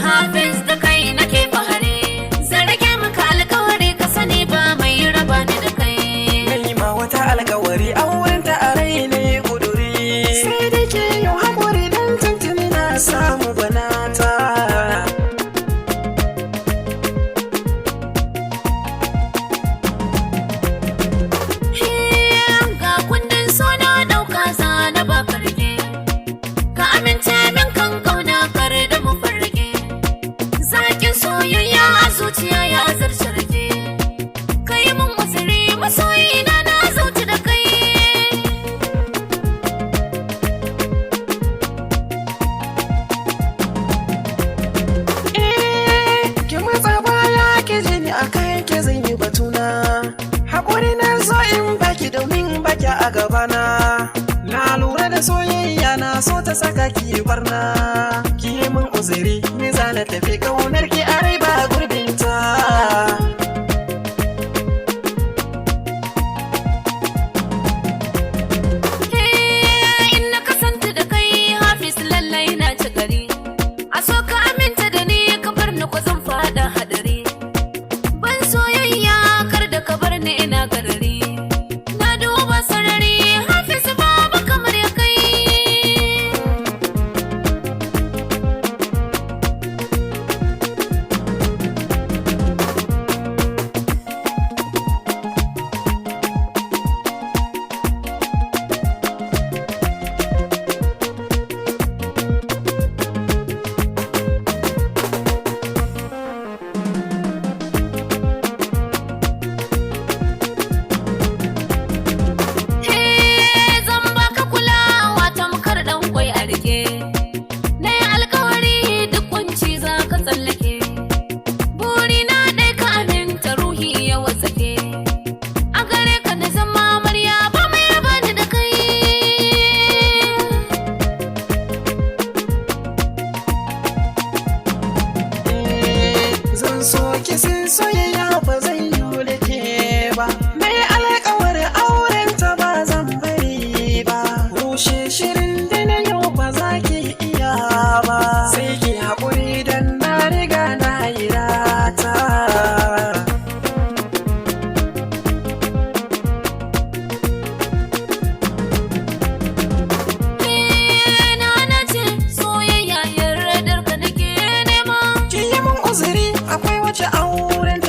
Hafiz da kai nake fahari, zarge maka alkawari ka sani ba mai raba ni da kai. Nai ma wata alkawari a wurin ta a rai ne guduri, sai da ke yau haƙuri dan tuntuni na samu banata. Ga kundin so na ɗauka za na ba karge, ka amince min kan kauna kar da mu farge. Zakin soyayya a zuciya ya zarce rage, kai mun wasiri masoyina na zauci da kai. Ki matsa baya ki ji ni akai ki zan yi batuna, haƙuri na so in baki domin baki a gabana. Na lura da soyayya na so ta saka ki barna, ki yi min uzuri ni za na tafi kaunar ki a rai ba gurbinta. In na kasanta da kai Hafiz lallai na ci gari, a so ka aminta da ni ka bar ni ko zan fada hadari. Ban soyayya kar da ka bar ni ina garari, na duba sarari Hafiz babu kamar ya kai. Zan baka kulawa tamkar dan kwai a rike, na yi alkawari duk kunci za ka tsallake. Burina ɗai ka aminta ruhi ya wasake, a gare ka na zama amarya ba mai bani da kai. Zan so ki sin soyayya ba zan yi da ke ba, mai alƙawarin auren ta ba zan bari ba. Rushe shirin da na yau ba za ki iya ba, sai ki haƙuri dan na riga na yi rata. Na ce soyayya yardar ka nake nema. Ki yi min uzuri akwai wace auren